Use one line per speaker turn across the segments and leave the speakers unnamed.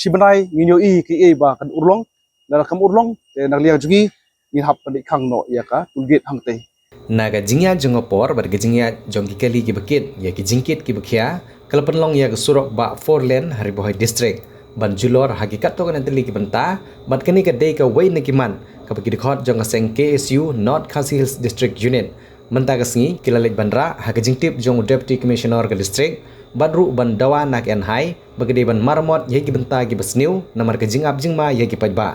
sibenai nginyo i ki e ba kan urlong lara kam urlong te nagliang jugi ni hap panik khang no ya ka tulgate hangte
naga jingya jongopor bar jingya jongki kali ki bakit ya ki jingkit ki bakhya kalpanlong ya surok ba 4 lane haribohai district ban julor hakikat to kan teli ki banta bat kani ka dei ka wai na ki man ka baki dikhot jong aseng KSU North Khasi Hills District Unit menta ka singi kilalit banra haka jingtip jong deputy commissioner ka district badru ban dawa nak en hai bagade ban marmot ye ki banta ki basniu namar ka jingap jingma ye ki pajba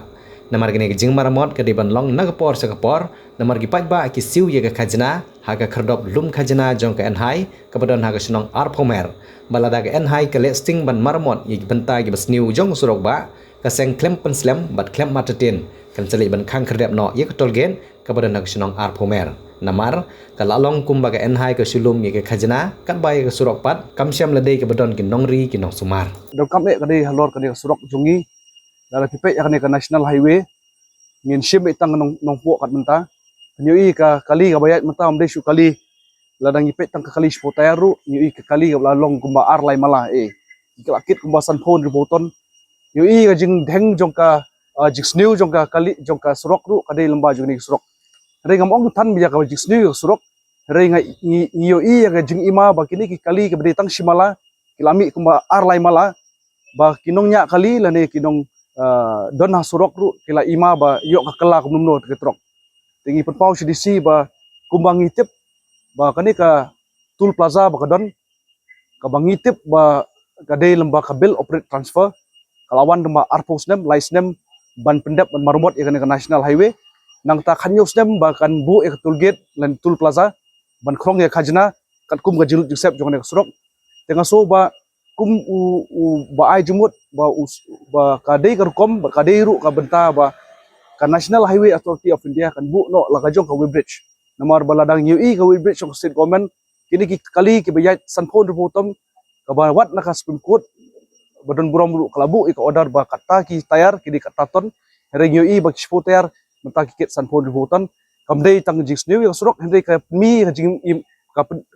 namar gini jing maramot ke diban long nagapor sa kapor namar gi pajba ki siu ye ka khajna haga khardop lum khajna jong ka enhai kabadon haga snong arpomer balada ka enhai ka lesting ban maramot ye benta gi basniu jong surok ba ka seng klem pen slam bat klem matatin kan seli ban khang khardep no ye ka tolgen kabadon haga snong arpomer namar ka lalong kumba ka enhai ka sulum ye ka khajna kan bai ka surok pat kamsyam ladei ka badon ki nongri ki nong sumar
do kam e kadi halor kadi surok jungi dala pipe yakane ka national highway ngin shim itang nong po kat menta nyu i ka kali ka bayat menta amde shu kali ladang ipe tang ka kali spotaru nyu i ka kali ka lalong kumba ar lai mala e ikakit kumba san phone riboton nyu i ka jing dheng jong ka jiksniu jong ka kali jong ka surok ru kadi lamba jong ni surok re ngam ong tan biya ka jiksniu surok re nga iyo i ka jing ima ba kini ki kali ka bade tang shimala kilami kumba ar lai mala ba kinong nya kali lane kinong don hasurok ru kila ima ba yok ka kala kumno ke trok tingi perpau CDC ba kumbang itip ba kani ka tool plaza ba kadon ka bangitip ba kadai lemba ka bill operate transfer kalawan lemba arpos nem license ban pendap ban marmot ya ka national highway nang ta khanyos nem ba kan bu ek tool gate lan tool plaza ban khrong ya khajna kat kum ga jilut joseph jong ne surok tenga so ba kum ba ai jumut ba kadai karkom ba kadai ru ka benta ba ka National Highway Authority of India kan bu no lagajong ka bridge namar baladang UI ka bridge ng state government kini ki kali ki bayat sanpon repotom ka ba wat na ka Supreme Court badon buram ru kalabu ik order ba kata ki tayar kini kataton hereng UI ba kispo tayar menta ki ket sanpon repoton kamdei tang jing snew yang surok hendai ka mi ka jing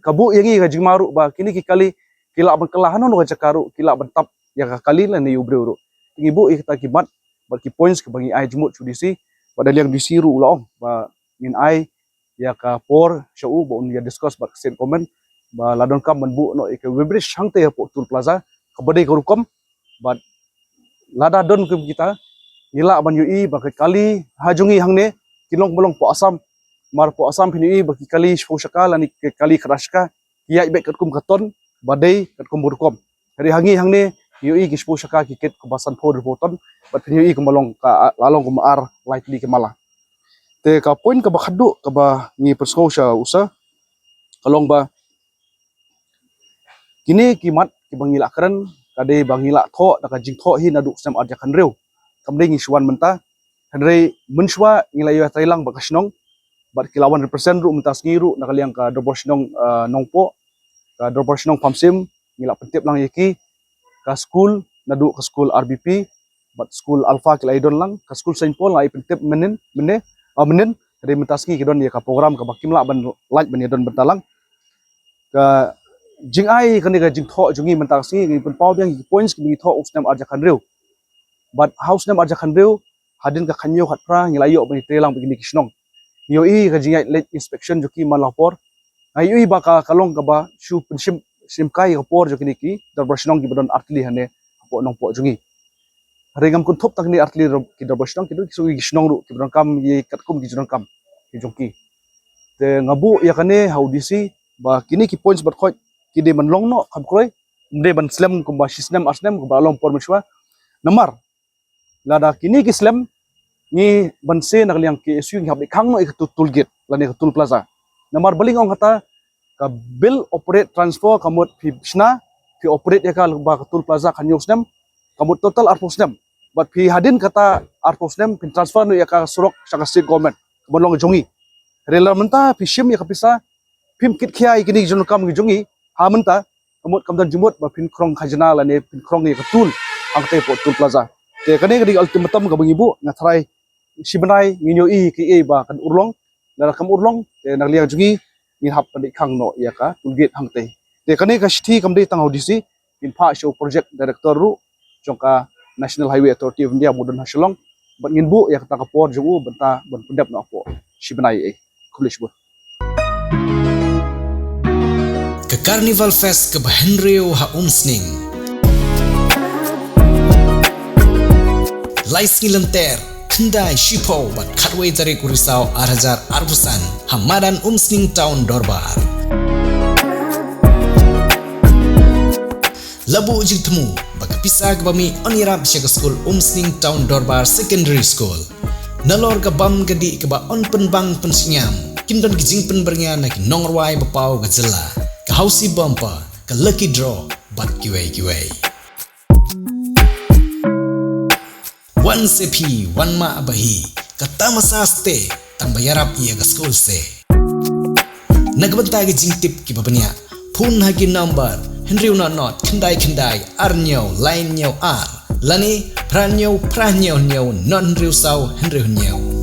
ka bu yangi ka jing maru ba kini ki kali kila ban kelahanon ka cakaru kila ban tap ya ka kali la ni ubre ru tingi bu ik ta ki mat ba ki points ke bangi ai jumut judisi pada liang disiru ulang ba ngin ai ya ka por show ba un ya discuss ba sen comment ba ladon kam ban bu no ik webre shangte ya po tool plaza ka bade ka rukom ba lada don ke kita ila ban UI ba kali hajungi hangne kilong bolong po asam mar po asam pini ba kali shposhaka lani kali krashka ya ibe katkum katon badai katkum burkom hari hangi hangne UI ki shposhaka ki ket kebasan po repoton bat UI kemalong ka lalong kumar likely ke malah te ka point ka bakhadu ka ba ni persko sha usa kalong ba kini kimat ki bangila keren kade bangila tho da ka jing tho hi nadu sem arja kan reu kamdei ngi shwan menta henrei menshwa ngila yo tailang ba kasnong bat kilawan represent ru menta sgiru nakaliang ka dobosnong nongpo ka dobosnong famsim ngila pentip lang yeki ka school nadu ka school RBP bat school alpha kila idon lang ka school Saint Paul lai pentip menen dari mentaski kidon ya ka program ka bakim la ban light ban yadon bentalang ka jing ai kan ka jing tho jungi mentaski ngi pen pau biang points ki tho usnam arja kan reu but house nam arja kan reu hadin ka khanyo khatra ngi layo ban telang begini kisnong yo i ka jing late inspection juki malapor ayu i ba ka kalong ka ba shu pensim simkai ka por juki ki darbasnong ki badon artli hane po nong po jungi regam kun thop takni artli ki darbasnong ki su kisnong ru ki badon kam ye katkum ki jong kam ki jongki te ngabu ya kane haudisi ba kini ki points bat khoj ki de man long no kham kroi de ban slam kum ba sisnem asnem ko ba long por mishwa namar lada kini ki slam ni ban se nakliang ki su ngi habli khang no ik tul gate lani tul plaza namar baling ong hata ka bill operate transfer kamot fi sna fi operate ya ka ba tul plaza khanyosnem kamot total arposnem but fi hadin kata arposnem pin transfer no ya ka surok saka state government bolong jongi rela menta fi shim ya kapisa pim kit khia ikini jon kam jongi ha menta kamot kamdan jumot ba pin krong khajna lani pin krong ya tul angte po tul plaza te kane kadi ultimatum ka bangibu na try sibenai nginyo i ki e ba kan urlong na kam urlong te nagliang jungi ni hap padik khang no ya ka tulgate hangte te kane ka shthi kamde tang audisi in pha show project director ru jongka National Highway Authority of India Mudun Hasilong ban ngin bu ya kata kapor jungu benta ban pendap na apo sibenai kulish bu
Ke Carnival Fest ke Henrio ha umsning Lais ngilenter kendai shipo bat khatway jari kurisau arhajar arbusan hamadan umsning town Dorbar Labu ujing temu bagi pisah ke bami onirap siaga school umsning town Dorbar Secondary School nalor ke bam gedi ke ba on penbang pensinyam kindon gijing penbernya nak nongrawai bapau ke jela ke hausi bumper ke lucky draw bat kiwai Wan sepi wan ma abahi ke tamasa ste tang bayarap ia ke school se nagbanta gijing tip ki babanya phun hagi number Henry not kendai arnyau lain nyau ar lani prannyau non Henry sau Henry nyau